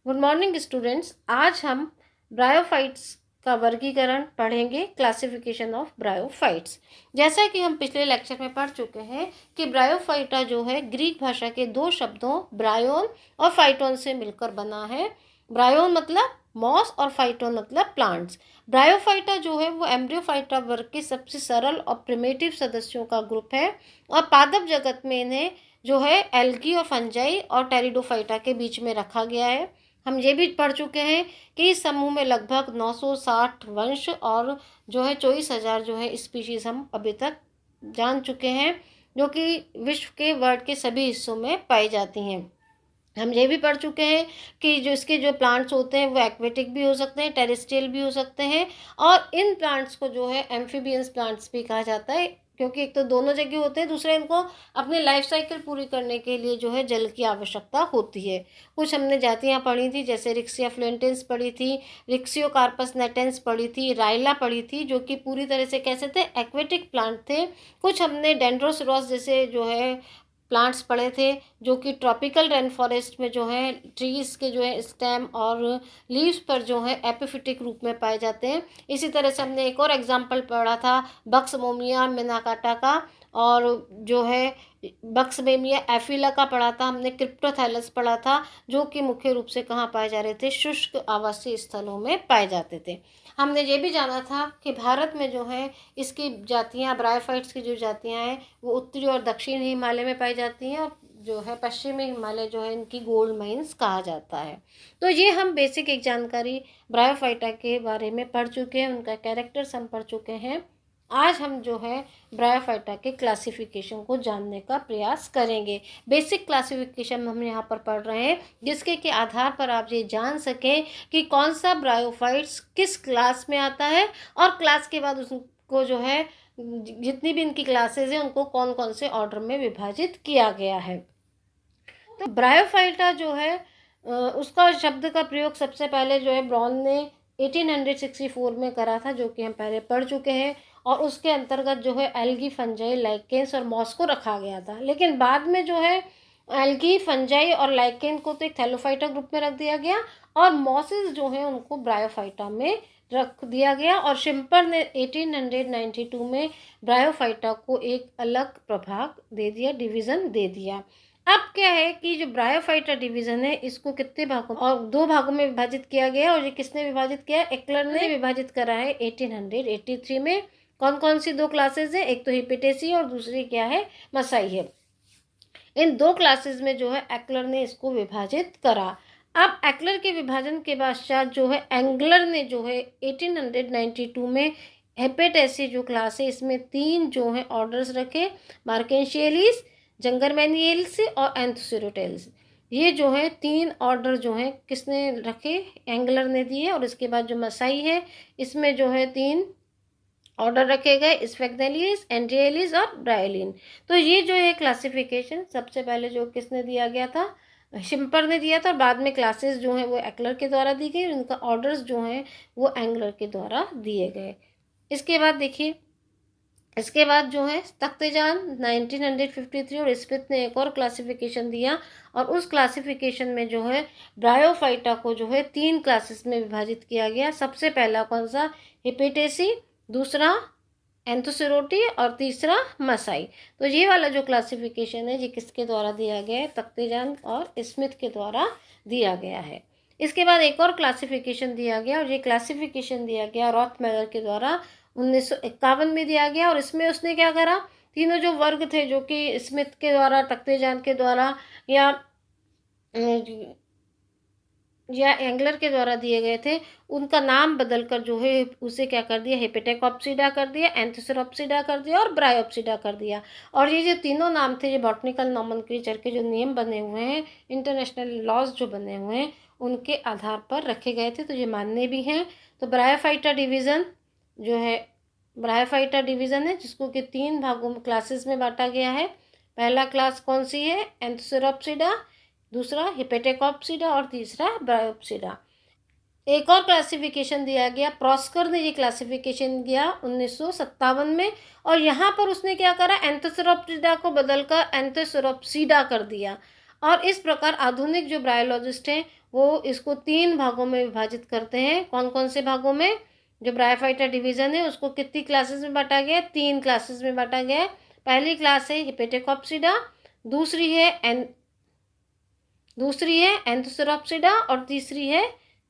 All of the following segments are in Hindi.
Good morning students. आज हम ब्रायोफाइट्स का वर्गीकरण पढ़ेंगे, क्लासिफिकेशन ऑफ ब्रायोफाइट्स। जैसा कि हम पिछले लेक्चर में पढ़ चुके हैं कि ब्रायोफाइटा जो है ग्रीक भाषा के दो शब्दों ब्रायोन और फाइटोन से मिलकर बना है। ब्रायोन मतलब मॉस और फाइटोन मतलब प्लांट्स। ब्रायोफाइटा जो है वो एम्ब्रियोफाइटा वर्ग के सबसे सरल और प्रिमिटिव सदस्यों का ग्रुप है और पादप जगत में इन्हें जो है एल्गी और फंजाई और टेरिडोफाइटा के बीच में रखा गया है। हम ये भी पढ़ चुके हैं कि इस समूह में लगभग 960 वंश और जो है 24,000 जो है स्पीशीज हम अभी तक जान चुके हैं, जो कि विश्व के वर्ल्ड के सभी हिस्सों में पाई जाती हैं। हम ये भी पढ़ चुके हैं कि जो इसके जो प्लांट्स होते हैं वो एक्वेटिक भी हो सकते हैं, टेरेस्ट्रियल भी हो सकते हैं, और इन प्लांट्स को जो है एम्फीबियंस प्लांट्स भी कहा जाता है, क्योंकि एक तो दोनों जगह होते हैं, दूसरा इनको अपने लाइफ साइकिल पूरी करने के लिए जो है जल की आवश्यकता होती है। कुछ हमने जातियाँ पढ़ी थी, जैसे रिक्सिया फ्लोरेंटेंस पढ़ी थी, रिक्सियोकार्पस नेटेंस पढ़ी थी, राइला पढ़ी थी, जो कि पूरी तरह से कैसे थे, एक्वेटिक प्लांट थे। कुछ हमने डेंड्रोसेरोस जैसे जो है प्लांट्स पढ़े थे, जो कि ट्रॉपिकल रेन फॉरेस्ट में जो है ट्रीज़ के जो है स्टेम और लीव्स पर जो है एपिफिटिक रूप में पाए जाते हैं। इसी तरह से हमने एक और एग्जाम्पल पढ़ा था बक्समोमिया मिनाकाटा का, और जो है बक्समेमिया एफिला का पढ़ा था हमने, क्रिप्टोथैलस पढ़ा था, जो कि मुख्य रूप से कहाँ पाए जा रहे थे, शुष्क आवासीय स्थलों में पाए जाते थे। हमने ये भी जाना था कि भारत में जो है इसकी जातियाँ, ब्रायोफाइट्स की जो जातियाँ हैं वो उत्तरी और दक्षिण हिमालय में पाई जाती हैं, और जो है पश्चिमी हिमालय जो है इनकी गोल्ड माइंस कहा जाता है। तो ये हम बेसिक एक जानकारी ब्रायोफाइटा के बारे में पढ़ चुके हैं, उनका कैरेक्टर्स हम पढ़ चुके हैं। आज हम जो है ब्रायोफाइटा के क्लासिफिकेशन को जानने का प्रयास करेंगे। बेसिक क्लासिफिकेशन हम यहाँ पर पढ़ रहे हैं, जिसके के आधार पर आप ये जान सकें कि कौन सा ब्रायोफाइट्स किस क्लास में आता है, और क्लास के बाद उसको जो है जितनी भी इनकी क्लासेस हैं उनको कौन कौन से ऑर्डर में विभाजित किया गया है। तो ब्रायोफाइटा जो है उसका शब्द का प्रयोग सबसे पहले जो है ब्रॉन ने 1864 में करा था, जो कि हम पहले पढ़ चुके हैं, और उसके अंतर्गत जो है एल्गी, फंजाई, लाइकेंस और मॉस को रखा गया था। लेकिन बाद में जो है एल्गी, फंजाई और लाइकेन को तो एक थैलोफाइटा ग्रुप में रख दिया गया, और मॉसेस जो है उनको ब्रायोफाइटा में रख दिया गया, और शिम्पर ने 1892 में ब्रायोफाइटा को एक अलग प्रभाग दे दिया, डिवीज़न दे दिया। अब क्या है कि जो ब्रायोफाइटा डिवीज़न है इसको कितने भागों और दो भागों में विभाजित किया गया, और ये किसने विभाजित किया, एक्लर ने विभाजित करा है 1883 में। कौन कौन सी दो क्लासेस हैं, एक तो हिपेटेसी और दूसरी क्या है, मसाई है। इन दो क्लासेस में जो है एक्लर ने इसको विभाजित करा। अब एक्लर के विभाजन के पश्चात जो है एंगलर ने जो है 1892 में हेपेटेसी जो क्लास है इसमें तीन जो है ऑर्डर्स रखे, मार्केंशियलिस, जंगरमैनियल्स और एंथोसेरोटेल्स। ये जो है तीन ऑर्डर जो है किसने रखे, एंगलर ने दिए। और इसके बाद जो मसाई है इसमें जो है तीन ऑर्डर रखे गए, स्फेग्नेलिस, एंड्रियलिस और ब्रायोलिन। तो ये जो है क्लासिफिकेशन सबसे पहले जो किसने दिया गया था, शिम्पर ने दिया था, और बाद में क्लासेस जो हैं वो एक्लर के द्वारा दी गई, उनका ऑर्डर्स जो हैं वो एंगलर के द्वारा दिए गए। इसके बाद देखिए, इसके बाद जो है तख्तेजान 1953 और स्मिथ ने एक और क्लासिफिकेशन दिया, और उस क्लासिफिकेशन में जो है ब्रायोफाइटा को जो है तीन क्लासेस में विभाजित किया गया। सबसे पहला कौन सा, हिपेटेसी, दूसरा एंथोसेरोटी और तीसरा मसाई। तो ये वाला जो क्लासिफिकेशन है ये किसके द्वारा दिया गया है, तख्तेजान और स्मिथ के द्वारा दिया गया है। इसके बाद एक और क्लासिफिकेशन दिया गया, और ये क्लासिफिकेशन दिया गया रॉथमैगर के द्वारा 1951 में दिया गया। और इसमें उसने क्या करा, तीनों जो वर्ग थे जो कि स्मिथ के द्वारा, तख्तेजान के द्वारा या एंगलर के द्वारा दिए गए थे, उनका नाम बदलकर जो है उसे क्या कर दिया, हेपेटेकॉप्सिडा कर दिया, एंथोसेरोप्सिडा कर दिया और ब्रायोप्सिडा कर दिया। और ये जो तीनों नाम थे, ये बॉटनिकल नॉमेनक्लेचर के जो नियम बने हुए हैं, इंटरनेशनल लॉज जो बने हुए हैं, उनके आधार पर रखे गए थे, तो ये मान्य भी हैं। तो ब्रायोफाइटा डिवीज़न जो है, ब्रायोफाइटा डिवीज़न है जिसको कि तीन भागों में क्लासेस में बांटा गया है। पहला क्लास कौन सी है, एंथोसेरोप्सिडा, दूसरा हिपेटेकॉप्सिडा और तीसरा ब्रायोप्सिडा। एक और क्लासिफिकेशन दिया गया, प्रॉस्कर ने ये क्लासिफिकेशन दिया 1957 में, और यहाँ पर उसने क्या करा, एंथोसेरोप्सिडा को बदलकर एंथोसेरोप्सिडा कर दिया। और इस प्रकार आधुनिक जो ब्रायोलॉजिस्ट हैं वो इसको 3 भागों में विभाजित करते हैं। कौन कौन से भागों में? जो ब्रायोफाइटा डिवीज़न है उसको कितनी क्लासेस में बांटा गया है? 3 क्लासेस में बांटा गया है। पहली क्लास है हिपेटिकोप्सिडा, दूसरी है एंथोसेरोप्सिडा और तीसरी है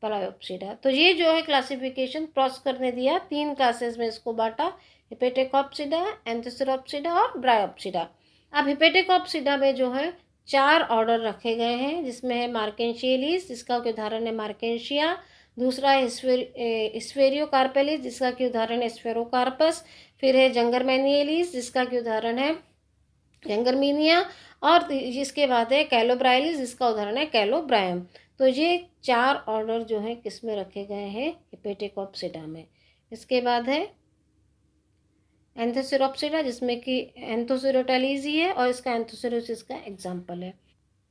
ब्रायोप्सिडा। तो ये जो है क्लासिफिकेशन प्रोस्कर ने दिया, 3 क्लासेस में इसको बांटा, हिपेटिकोप्सिडा, एंथोसेरोप्सिडा और ब्रायोप्सिडा। अब हिपेटिकोप्सिडा में जो है 4 ऑर्डर रखे गए हैं, जिसमें है मार्केंशियलिस, जिसका उदाहरण है मार्केंशिया। दूसरा है स्फेरियोकार्पेलिस, जिसका कि उदाहरण है स्फेरोकार्पस। फिर है जंगरमेनियलिस, जिसका कि उदाहरण है जंगरमीनिया। और जिसके बाद है कैलोब्राइलिस, जिसका उदाहरण है कैलोब्रायम। तो ये 4 ऑर्डर जो है किस में रखे गए हैं? हिपेटिकोप्सिडा में। इसके बाद है एंथोसेरोप्सिडा, जिसमें कि एंथोसेरोटालिस है और इसका एंथोसेरोसिस का एग्जाम्पल है।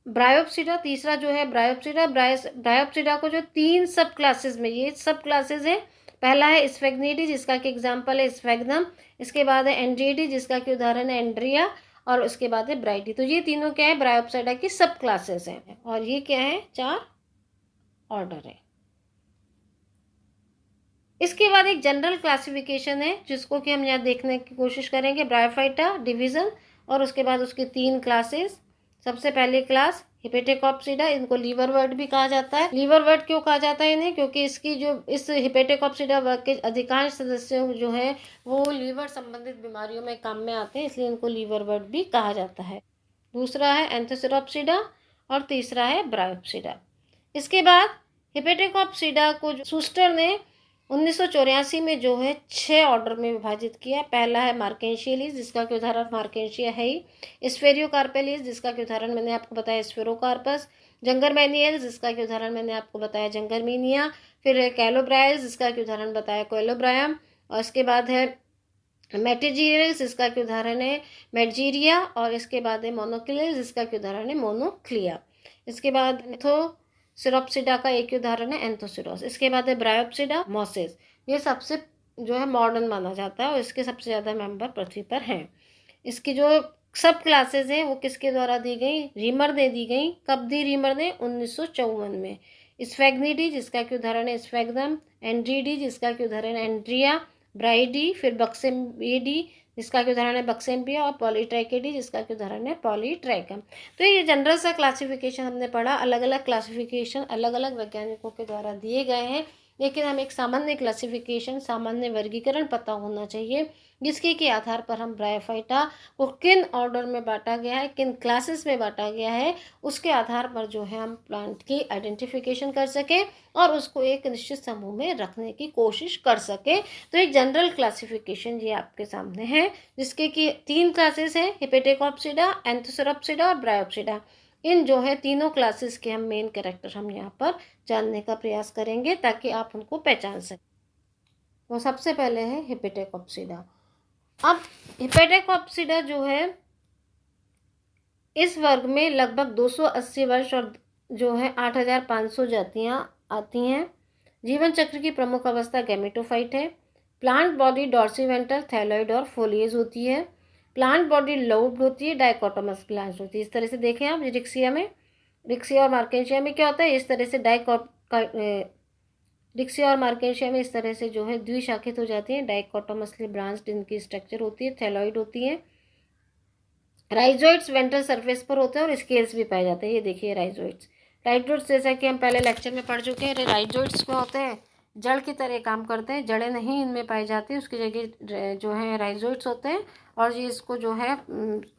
ब्रायोप्सिडा तीसरा जो है ब्रायोप्सिडा को जो 3 सब क्लासेस में, ये सब क्लासेस है। पहला है स्फेग्निडी, जिसका कि एग्जाम्पल है स्फेग्नम। इसके बाद है एंड्रियडी, जिसका कि उदाहरण है एंड्रिया। और उसके बाद है ब्राइडी। तो ये तीनों क्या है? ब्रायोप्सिडा की सब क्लासेस हैं। और ये क्या है? 4 ऑर्डर है। इसके बाद एक जनरल क्लासिफिकेशन है, जिसको कि हम यहाँ देखने की कोशिश करेंगे। ब्रायोफाइटा डिवीजन और उसके बाद उसकी 3 क्लासेस। सबसे पहले क्लास हिपेटिकोप्सिडा, इनको लीवर वर्ड भी कहा जाता है। लीवर वर्ड क्यों कहा जाता है इन्हें? क्योंकि इसकी जो इस हिपेटिकोप्सिडा वर्ग के अधिकांश सदस्य जो हैं वो लीवर संबंधित बीमारियों में काम में आते हैं, इसलिए इनको लीवर वर्ड भी कहा जाता है। दूसरा है एंथोसेरोप्सिडा और तीसरा है ब्रायोप्सिडा। इसके बाद हिपेटिकोप्सिडा को शूस्टर ने 1984 में जो है 6 ऑर्डर में विभाजित किया। पहला है मार्केंशियलिस, जिसका कि उदाहरण मार्केंशिया है ही। स्फेरियोकार्पेलिस, जिसका कि उदाहरण मैंने आपको बताया स्फेरोकार्पस। जंगरमेनियल्स, जिसका कि उदाहरण मैंने आपको बताया जंगरमीनिया। फिर कैलोब्रायल्स, जिसका कि उदाहरण बताया कैलोब्रायम। और इसके बाद है मेटिजीरियल्स, जिसका कि उदाहरण है मेटजीरिया। और इसके बाद है मोनोक्लियल्स, जिसका कि उदाहरण है मोनोक्लिया। इसके बाद सिरोप्सिडा का एक उदाहरण है एंथोसिरोस। इसके बाद है ब्रायोप्सिडा, मोसेस। ये सबसे जो है मॉडर्न माना जाता है और इसके सबसे ज़्यादा मेंबर पृथ्वी पर हैं। इसकी जो सब क्लासेस हैं वो किसके द्वारा दी गई? रीमर ने दी गई। कब दी रीमर ने? 1954 में। स्फेग्निडी, जिसका कि उदाहरण है स्फेग्नम। एंड्रीडी, जिसका कि उदाहरण है एंड्रिया। ब्राइडी, फिर बक्सेम्बिडी, जिसका कि उदाहरण है बक्सेम्बिया। और पॉलीट्राइकेडी, जिसका कि उदाहरण है पॉलीट्राइकम। तो ये जनरल सा क्लासिफिकेशन हमने पढ़ा। अलग अलग क्लासिफिकेशन अलग अलग वैज्ञानिकों के द्वारा दिए गए हैं, लेकिन हमें एक सामान्य क्लासिफिकेशन, सामान्य वर्गीकरण पता होना चाहिए, जिसके के आधार पर हम ब्रायोफाइटा को किन ऑर्डर में बांटा गया है, किन क्लासेस में बांटा गया है, उसके आधार पर जो है हम प्लांट की आइडेंटिफिकेशन कर सकें और उसको एक निश्चित समूह में रखने की कोशिश कर सकें। तो एक जनरल क्लासिफिकेशन ये आपके सामने है, जिसके कि 3 क्लासेस हैं, हिपेटिकोप्सिडा, एंथोसेरोप्सिडा और ब्रायोप्सिडा। इन जो है तीनों क्लासेस के हम मेन कैरेक्टर हम यहाँ पर जानने का प्रयास करेंगे, ताकि आप उनको पहचान सकें। तो सबसे पहले है हिपेटिकोप्सिडा। अब हिपेटिकोप्सिडा जो है इस वर्ग में लगभग 280 वर्ष और जो है 8500 जातियाँ आती हैं। जीवन चक्र की प्रमुख अवस्था गैमेटोफाइट है। प्लांट बॉडी डॉर्सीवेंट्रल, थैलॉइड और फोलिएज होती है। प्लांट बॉडी लोब्ड होती है, डाइकोटोमस प्लांट होती है। इस तरह से देखें आप रिक्सिया और मार्केंशिया में क्या होता है? इस तरह से रिक्सिया और मार्केंशिया में इस तरह से जो है द्विशाखित हो जाती हैं, डाइकोटोमसली ब्रांच्ड इनकी स्ट्रक्चर होती है, थैलॉइड होती है। राइजोइड्स वेंट्रल सरफेस पर होते हैं और स्केल्स भी पाए जाते हैं। ये देखिए राइजोइड्स जैसा कि हम पहले लेक्चर में पढ़ चुके हैं। राइजोइड्स क्या होते हैं? जड़ की तरह काम करते हैं, जड़ें नहीं इनमें पाई जाती, उसकी जगह जो है राइजोइड्स होते हैं और ये इसको जो है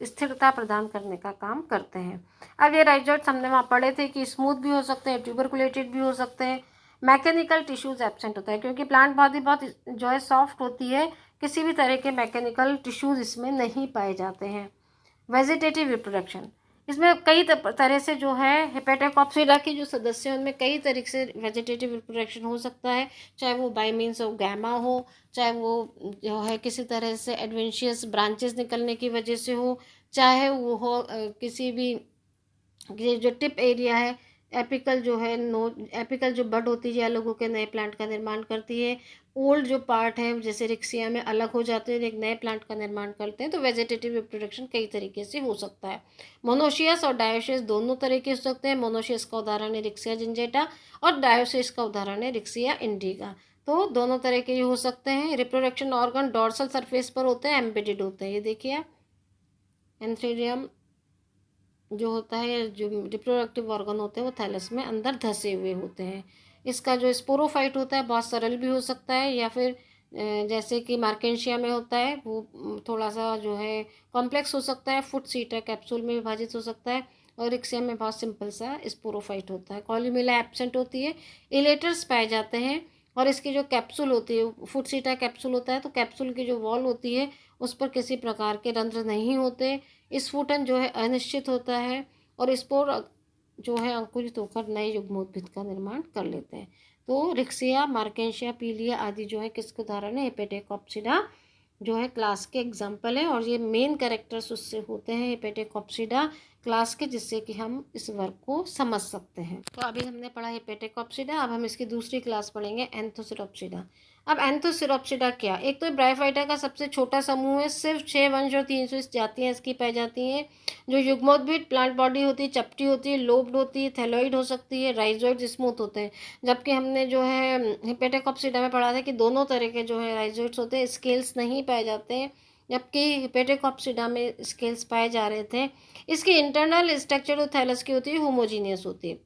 स्थिरता प्रदान करने का काम करते हैं। अब ये राइजोइड्स हमने वहाँ पढ़े थे कि स्मूथ भी हो सकते हैं, ट्यूबरकुलेटेड भी हो सकते हैं। मैकेनिकल टिश्यूज एब्सेंट होता है, क्योंकि प्लांट बॉडी बहुत जो है सॉफ्ट होती है, किसी भी तरह के मैकेनिकल टिश्यूज इसमें नहीं पाए जाते हैं। वेजिटेटिव रिप्रोडक्शन, इसमें कई तरह से जो है हिपेटिकोप्सिडा के जो सदस्य हैं उनमें कई तरीके से वेजिटेटिव रिप्रोडक्शन हो सकता है, चाहे वो बाय मीन्स ऑफ गैमा हो, चाहे वो जो है किसी तरह से एडवेंशियस ब्रांचेस निकलने की वजह से हो, चाहे वो हो किसी भी जो टिप एरिया है एपिकल जो है एपिकल जो बड होती है ये अलग होकर नए प्लांट का निर्माण करती है। ओल्ड जो पार्ट है जैसे रिक्सिया में अलग हो जाते हैं, एक नए प्लांट का निर्माण करते हैं। तो वेजिटेटिव रिप्रोडक्शन कई तरीके से हो सकता है। मोनोशियस और डायोशियस दोनों तरीके हो सकते हैं। मोनोशियस का उदाहरण है रिक्सिया जिंजेटा और डायोशियस का उदाहरण है रिक्सिया इंडिका। तो दोनों तरह के हो सकते हैं। रिप्रोडक्शन ऑर्गन डॉर्सल सरफेस पर होते हैं, एम्बेडेड होते हैं। ये देखिए आप, एंथ्रेडियम जो होता है, जो रिप्रोडक्टिव ऑर्गन होते हैं वो थैलस में अंदर धसे हुए होते हैं। इसका जो स्पोरोफाइट होता है बहुत सरल भी हो सकता है, या फिर जैसे कि मार्केंशिया में होता है वो थोड़ा सा जो है कॉम्प्लेक्स हो सकता है। फुट सीटा कैप्सूल में विभाजित हो सकता है। और रिक्सिया में बहुत सिंपल सा स्पोरोफाइट होता है। कॉल्यूमेला एब्सेंट होती है। इलेटर्स पाए जाते हैं। और इसकी जो कैप्सूल होती है, फुट सीटा कैप्सूल होता है, तो कैप्सूल की जो वॉल होती है उस पर किसी प्रकार के रंध्र नहीं होते। स्फुटन जो है अनिश्चित होता है। और स्पोर जो है अंकुरित होकर नए युग्मोद्भिद का निर्माण कर लेते हैं। तो रिक्सिया, मार्केंशिया, पीलिया आदि जो है किसके उदाहरण है? हेपेटेकोप्सिडा जो है क्लास के एग्जाम्पल है। और ये मेन कैरेक्टर्स उससे होते हैं हेपेटेकोप्सिडा क्लास के, जिससे कि हम इस वर्ग को समझ सकते हैं। तो अभी हमने पढ़ा हेपेटेकोप्सिडा, अब हम इसकी दूसरी क्लास पढ़ेंगे एंथोसिरोप्सिडा। अब एंथोसिरोप्सिडा क्या? एक तो ब्रायोफाइटा का सबसे छोटा समूह है, सिर्फ 6 वंश और 300 जातियाँ इसकी पाई जाती हैं। जो युग्मोद्भिद प्लांट बॉडी होती है चपटी होती है, लोब्ड होती है, थैलोइड हो सकती है, राइजोइड स्मूथ होते हैं। जबकि हमने जो है हेपेटेकोप्सिडा में पढ़ा था कि दोनों तरह के जो है राइजोइड्स होते हैं, स्केल्स नहीं पाए जाते हैं। जबकि हेपेटेकोप्सिडा में स्केल्स पाए जा रहे थे। इसकी इंटरनल स्ट्रक्चर जो थैलस की होती है होमोजीनियस होती है,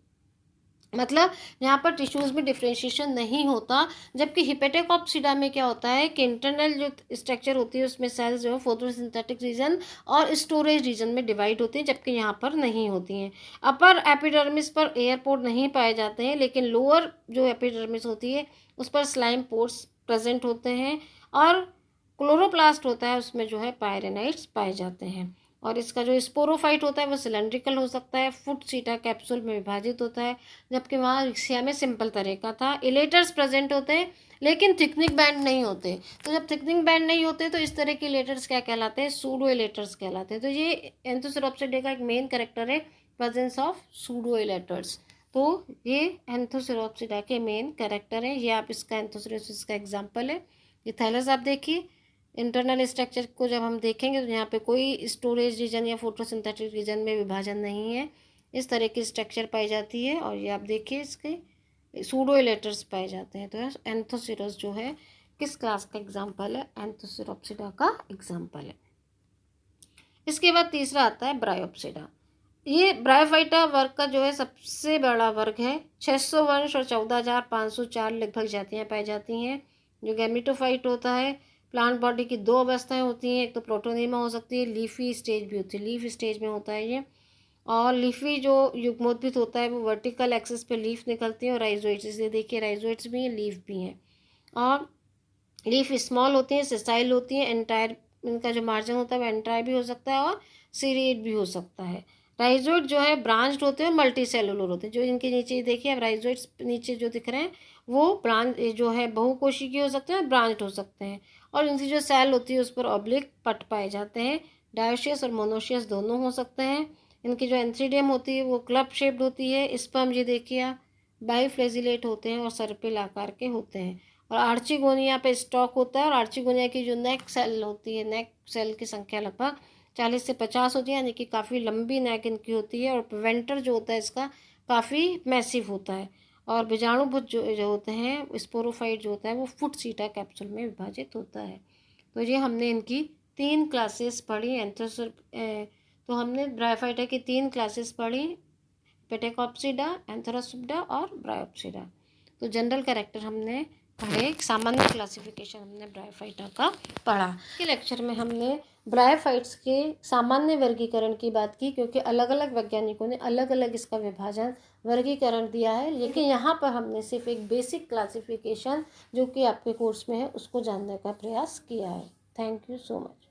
मतलब यहाँ पर टिश्यूज़ में डिफ्रेंशिएशन नहीं होता। जबकि हिपेटेकोप्सिडा में क्या होता है कि इंटरनल जो स्ट्रक्चर होती है उसमें सेल्स जो है फोटोसिंथेटिक रीजन और स्टोरेज रीजन में डिवाइड होती हैं, जबकि यहाँ पर नहीं होती हैं। अपर एपिडर्मिस पर एयर पोर नहीं पाए जाते हैं, लेकिन लोअर जो एपिडर्मिस होती है उस पर स्लाइम पोर्स प्रेजेंट होते हैं। और क्लोरोप्लास्ट होता है उसमें जो है पायरेनाइट्स पाए जाते हैं। और इसका जो स्पोरोफाइट होता है वो सिलेंड्रिकल हो सकता है, फुट सीटा कैप्सूल में विभाजित होता है। जबकि वहाँ रिक्सिया में सिंपल तरह का था। इलेटर्स प्रेजेंट होते हैं लेकिन थिकनिंग बैंड नहीं होते। तो जब थिकनिंग बैंड नहीं होते तो इस तरह के इलेटर्स क्या कहलाते हैं? सूडो इलेटर्स कहलाते हैं। तो ये एंथोसिरोप्सिडा का एक मेन कैरेक्टर है, प्रेजेंस ऑफ सूडो इलेटर्स। तो ये एंथोसिरोप्सिडा के मेन कैरेक्टर है। ये आप इसका एंथोसिरोप्सिस का एग्जाम्पल है। ये थैलस आप देखिए, इंटरनल स्ट्रक्चर को जब हम देखेंगे तो यहाँ पे कोई स्टोरेज रीजन या फोटोसिंथेटिक रीजन में विभाजन नहीं है। इस तरह की स्ट्रक्चर पाई जाती है। और ये आप देखिए इसके सूडो इलेटर्स पाए जाते हैं। तो एंथोसिरोस जो है किस क्लास का एग्जाम्पल है? एंथोसिरोप्सिडा का एग्जाम्पल है। इसके बाद तीसरा आता है ब्रायोप्सिडा। ये ब्रायोफाइटा वर्ग का जो है सबसे बड़ा वर्ग है। 600 वंश और 14,504 लगभग जातियाँ पाई जाती हैं। जो गैमेटोफाइट होता है, प्लांट बॉडी की दो अवस्थाएं होती हैं, एक तो प्रोटोनेमा हो सकती है, लीफी स्टेज भी होती है। लीफ स्टेज में होता है ये। और लीफी जो युग्मोद्भिद होता है वो वर्टिकल एक्सिस पे लीफ निकलती है। और राइजोइड्स, इसे देखिए राइजोइड्स भी हैं, लीफ भी हैं। और लीफ स्मॉल होती हैं, सेसाइल होती हैं। एंटायर इनका जो मार्जिन होता है वो एंटायर भी हो सकता है और सीरिएट भी हो सकता है। राइजोइड जो है ब्रांच्ड होते हैं और मल्टी सेलुलर होते हैं। जो इनके नीचे देखिए अब राइजोइड्स नीचे जो दिख रहे हैं वो ब्रांच जो है बहुकोशिकीय हो सकते हैं, ब्रांच्ड हो सकते हैं। और इनकी जो सेल होती है उस पर ऑब्लिक पट पाए जाते हैं। डायोशियस और मोनोशियस दोनों हो सकते हैं। इनकी जो एंथ्रीडियम होती है वो क्लब शेप्ड होती है। स्पर्म ये देखिए आप बाईफ्लेजिलेट होते हैं और सर्पिल आकार के होते हैं। और आर्चिगोनिया पे स्टॉक होता है। और आर्चिगोनिया की जो नेक सेल होती है, नेक सेल की संख्या लगभग 40 से 50 होती है, यानी कि काफ़ी लंबी नेक इनकी होती है। और वेंटर जो होता है इसका काफ़ी मैसिव होता है। और बीजाणुभुज जो होते हैं, स्पोरोफाइट जो होता है वो फुट सीटा कैप्सूल में विभाजित होता है। तो ये हमने इनकी 3 क्लासेस पढ़ी। तो हमने ब्रायोफाइटा की 3 क्लासेस पढ़ी, पेटेकोप्सिडा, एंथोसिरोप्सिडा और ब्रायोप्सिडा। तो जनरल कैरेक्टर हमने पढ़े, एक सामान्य क्लासिफिकेशन हमने ब्रायोफाइटा का पढ़ा। के लेक्चर में हमने ब्रायोफाइट्स के सामान्य वर्गीकरण की बात की, क्योंकि अलग अलग वैज्ञानिकों ने अलग अलग इसका विभाजन वर्गीकरण दिया है। लेकिन यहाँ पर हमने सिर्फ एक बेसिक क्लासिफिकेशन जो कि आपके कोर्स में है उसको जानने का प्रयास किया है। Thank you so much.